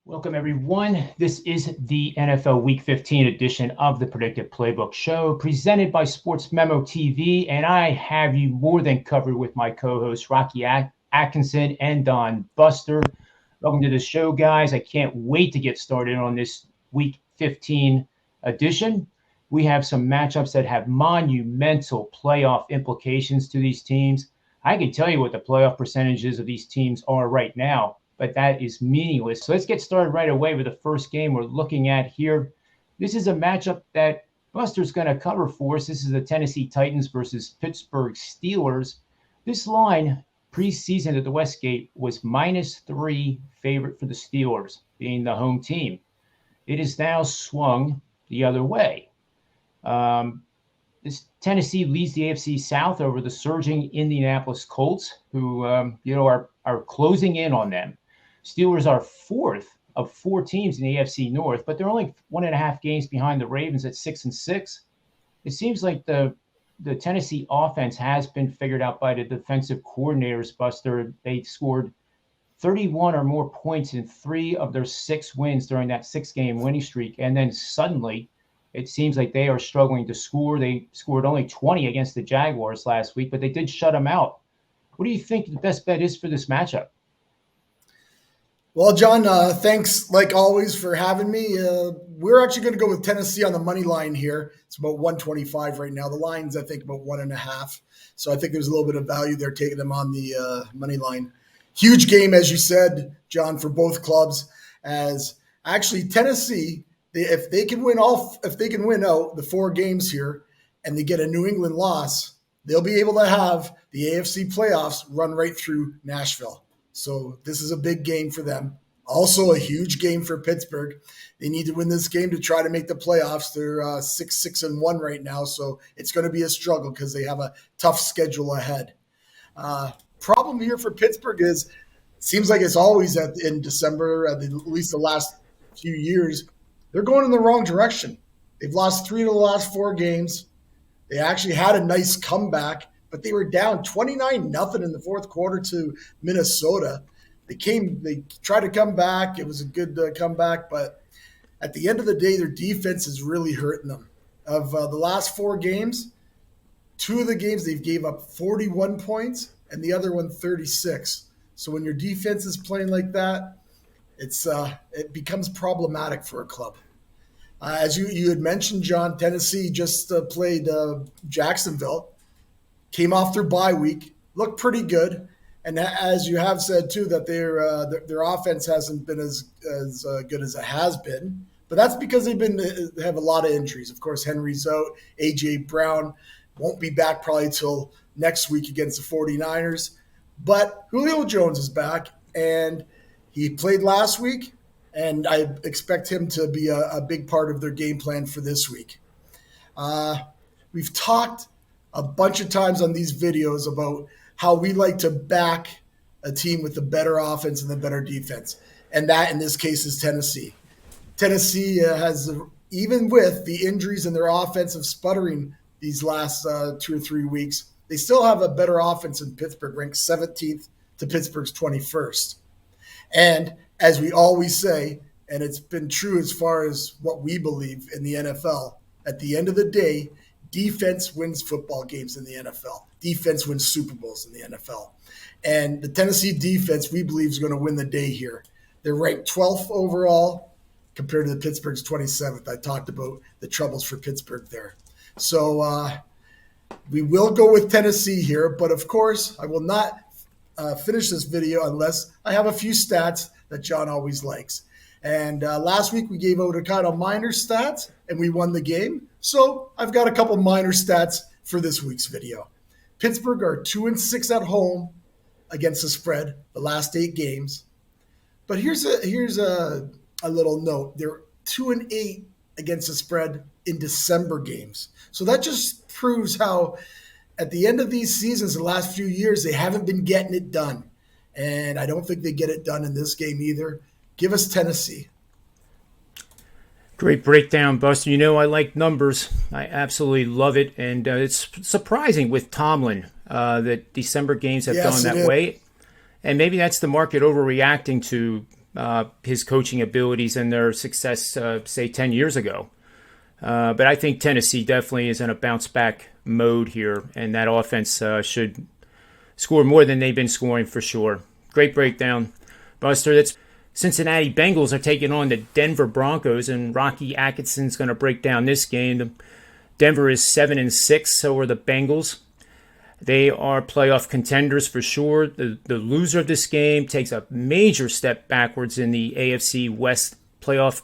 Welcome, everyone. This is the NFL Week 15 edition of the Predictive Playbook show presented by Sportsmemo TV, and I have you more than covered with my co-hosts Rocky Atkinson and Don Buster. Welcome to the show, guys. I can't wait to get started on this Week 15 edition. We have some matchups that have monumental playoff implications to these teams. I can tell you what the playoff percentages of these teams are right now, but that is meaningless. So let's get started right away with the first game we're looking at here. This is a matchup that Buster's going to cover for us. This is the Tennessee Titans versus Pittsburgh Steelers. This line preseason at the Westgate was -3 favorite for the Steelers, being the home team. It is now swung the other way. This Tennessee leads the AFC South over the surging Indianapolis Colts, who are closing in on them. Steelers are fourth of four teams in the AFC North, but they're only 1.5 games behind the Ravens at 6-6. It seems like the Tennessee offense has been figured out by the defensive coordinators, Buster. They scored 31 or more points in 3 of their 6 wins during that 6-game winning streak. And then suddenly it seems like they are struggling to score. They scored only 20 against the Jaguars last week, but they did shut them out. What do you think the best bet is for this matchup? Well, John, thanks like always for having me. We're actually going to go with Tennessee on the money line here. It's about 125 right now. The line's, I think, about 1.5. So I think there's a little bit of value there taking them on the money line. Huge game, as you said, John, for both clubs. As actually Tennessee, if they can win out the 4 games here and they get a New England loss, they'll be able to have the AFC playoffs run right through Nashville. So this is a big game for them. Also a huge game for Pittsburgh. They need to win this game to try to make the playoffs. They're 6-1 right now, so it's going to be a struggle because they have a tough schedule ahead. Problem here for Pittsburgh is it seems like it's always in December, at least the last few years, they're going in the wrong direction. They've lost 3 of the last 4 games. They actually had a nice comeback, but they were down 29-0 in the fourth quarter to Minnesota. They tried to come back. It was a good comeback, but at the end of the day, their defense is really hurting them. Of the last 4 games, 2 of the games they've gave up 41 points, and the other one 36. So when your defense is playing like that, it becomes problematic for a club. As you had mentioned, John, Tennessee just played Jacksonville. Came off their bye week, looked pretty good, and as you have said too, that their offense hasn't been as good as it has been. But that's because they have a lot of injuries. Of course, Henry's out. A.J. Brown won't be back probably till next week against the 49ers. But Julio Jones is back, and he played last week, and I expect him to be a big part of their game plan for this week. We've talked a bunch of times on these videos about how we like to back a team with the better offense and the better defense. And that, in this case, is Tennessee. Tennessee has, even with the injuries and their offensive sputtering these last 2 or 3 weeks, they still have a better offense than Pittsburgh, ranked 17th to Pittsburgh's 21st. And as we always say, and it's been true as far as what we believe in the NFL, at the end of the day, defense wins football games in the NFL. Defense wins Super Bowls in the NFL. And the Tennessee defense, we believe, is going to win the day here. They're ranked 12th overall compared to the Pittsburgh's 27th. I talked about the troubles for Pittsburgh there. So we will go with Tennessee here. But, of course, I will not finish this video unless I have a few stats that John always likes. And last week we gave out a kind of minor stats, and we won the game. So I've got a couple minor stats for this week's video. Pittsburgh are 2-6 at home against the spread the last 8 games. But here's a little note. They're 2-8 against the spread in December games. So that just proves how at the end of these seasons, the last few years, they haven't been getting it done. And I don't think they get it done in this game either. Give us Tennessee. Great breakdown, Buster. You know I like numbers. I absolutely love it. And it's surprising with Tomlin that December games have gone that way. And maybe that's the market overreacting to his coaching abilities and their success, say, 10 years ago. But I think Tennessee definitely is in a bounce-back mode here, and that offense should score more than they've been scoring for sure. Great breakdown, Buster. That's Cincinnati Bengals are taking on the Denver Broncos, and Rocky Atkinson's going to break down this game. Denver is 7-6, so are the Bengals. They are playoff contenders for sure. The loser of this game takes a major step backwards in the AFC West playoff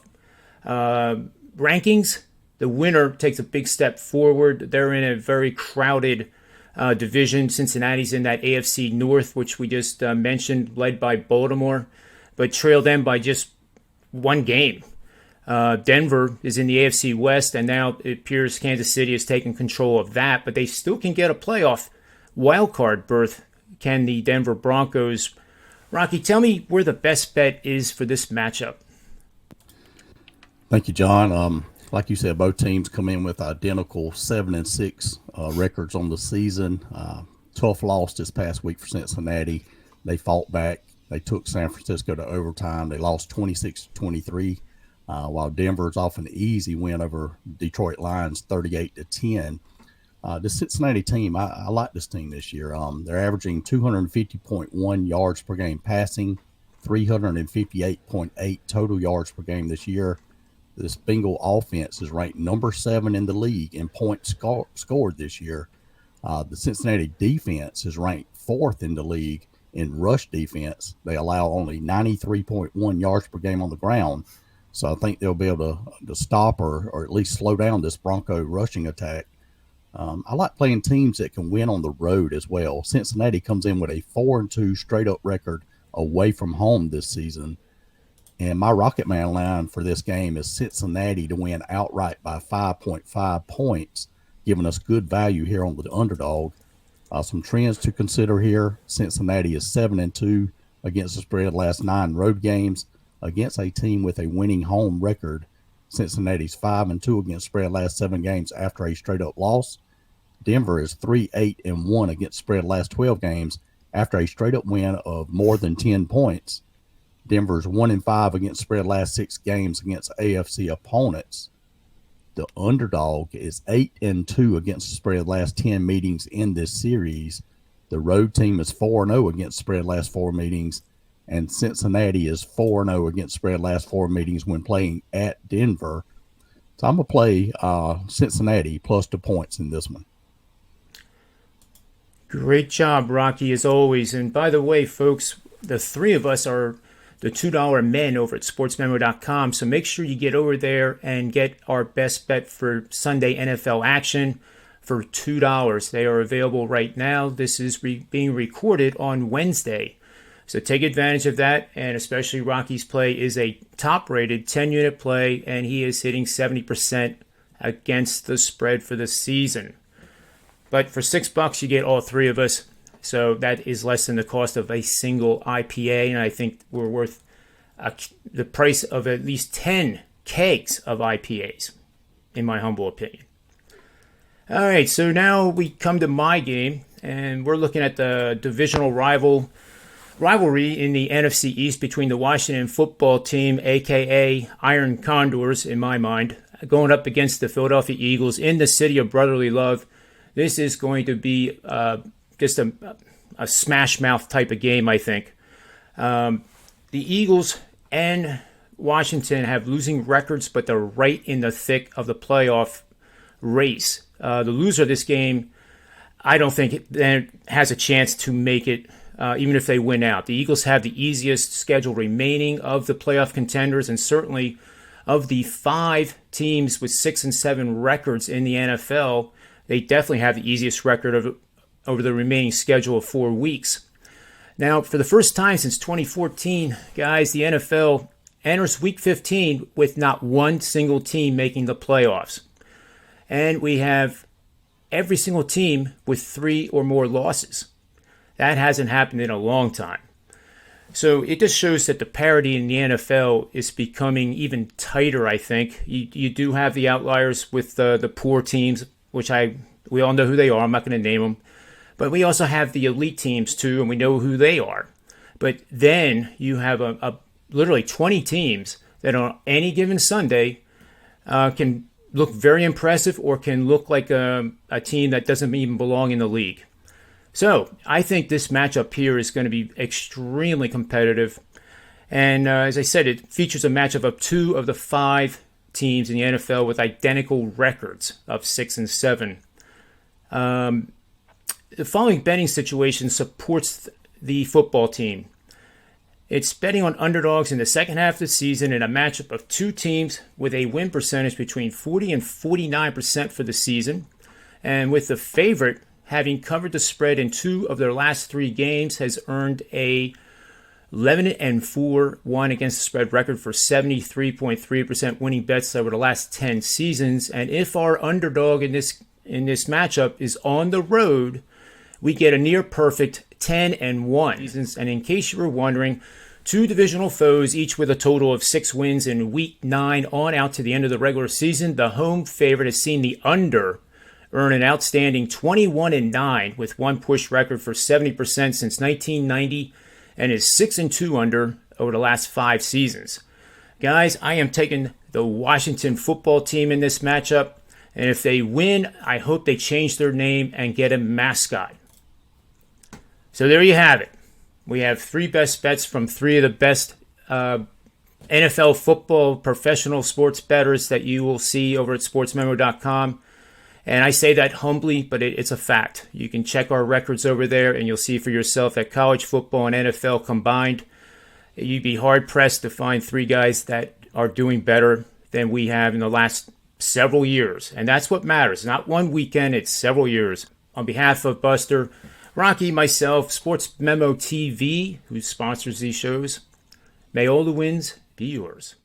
rankings. The winner takes a big step forward. They're in a very crowded division. Cincinnati's in that AFC North, which we just mentioned, led by Baltimore, but trailed them by just one game. Denver is in the AFC West, and now it appears Kansas City has taken control of that, but they still can get a playoff wildcard berth. Can the Denver Broncos? Rocky, tell me where the best bet is for this matchup. Thank you, John. Like you said, both teams come in with identical 7-6 records on the season. Tough loss this past week for Cincinnati. They fought back. They took San Francisco to overtime. They lost 26-23, while Denver's off an easy win over Detroit Lions 38-10. The Cincinnati team, I like this team this year. They're averaging 250.1 yards per game passing, 358.8 total yards per game this year. This Bengal offense is ranked number 7 in the league in points scored this year. The Cincinnati defense is ranked 4th in the league in rush defense. They allow only 93.1 yards per game on the ground. So I think they'll be able to stop or at least slow down this Bronco rushing attack. I like playing teams that can win on the road as well. Cincinnati comes in with a 4-2 straight-up record away from home this season. And my Rocket Man line for this game is Cincinnati to win outright by 5.5 points, giving us good value here on the underdog. Some trends to consider here. Cincinnati is 7-2 against the spread last 9 road games against a team with a winning home record. Cincinnati's 5-2 against spread last 7 games after a straight-up loss. Denver is 3-8-1 against spread last 12 games after a straight-up win of more than 10 points. Denver's 1-5 against spread last 6 games against AFC opponents. The underdog is 8-2 against the spread last 10 meetings in this series. The road team is 4-0 against spread last 4 meetings, and Cincinnati is 4-0 against spread last 4 meetings when playing at Denver. So I'm going to play Cincinnati plus 2 points in this one. Great job, Rocky, as always. And by the way, folks, the 3 of us are the $2 men over at sportsmemo.com. So make sure you get over there and get our best bet for Sunday NFL action for $2. They are available right now. This is being recorded on Wednesday. So take advantage of that. And especially Rocky's play is a top-rated 10-unit play, and he is hitting 70% against the spread for the season. But for $6, you get all 3 of us. So that is less than the cost of a single IPA, and I think we're worth the price of at least 10 kegs of IPAs, in my humble opinion. All right, so now we come to my game, and we're looking at the divisional rivalry in the NFC East between the Washington football team, a.k.a. Iron Condors, in my mind, going up against the Philadelphia Eagles in the city of brotherly love. This is going to be just a smash mouth type of game, I think. The Eagles and Washington have losing records, but they're right in the thick of the playoff race. The loser of this game, I don't think has a chance to make it, even if they win out. The Eagles have the easiest schedule remaining of the playoff contenders, and certainly of the 5 teams with 6 and 7 records in the NFL, they definitely have the easiest record over the remaining schedule of 4 weeks. Now, for the first time since 2014, guys, the NFL enters Week 15 with not one single team making the playoffs. And we have every single team with 3 or more losses. That hasn't happened in a long time. So it just shows that the parity in the NFL is becoming even tighter, I think. You do have the outliers with the poor teams, which we all know who they are. I'm not going to name them. But we also have the elite teams, too, and we know who they are. But then you have literally 20 teams that on any given Sunday can look very impressive or can look like a team that doesn't even belong in the league. So I think this matchup here is going to be extremely competitive. And as I said, it features a matchup of 2 of the 5 teams in the NFL with identical records of 6-7. The following betting situation supports the football team. It's betting on underdogs in the second half of the season in a matchup of 2 teams with a win percentage between 40 and 49% for the season. And with the favorite having covered the spread in 2 of their last 3 games, has earned a 11-4-1 against the spread record for 73.3% winning bets over the last 10 seasons. And if our underdog in this matchup is on the road, we get a near perfect 10-1. And in case you were wondering, 2 divisional foes, each with a total of 6 wins in week 9 on out to the end of the regular season. The home favorite has seen the under earn an outstanding 21-9 with 1 push record for 70% since 1990 and is 6-2 under over the last 5 seasons. Guys, I am taking the Washington football team in this matchup, and if they win, I hope they change their name and get a mascot. So there you have it. We have 3 best bets from 3 of the best NFL football professional sports bettors that you will see over at sportsmemo.com. And I say that humbly, but it's a fact. You can check our records over there, and you'll see for yourself that college football and NFL combined, you'd be hard-pressed to find 3 guys that are doing better than we have in the last several years. And that's what matters. Not one weekend, it's several years. On behalf of Buster, Rocky, myself, Sportsmemo TV, who sponsors these shows, may all the wins be yours.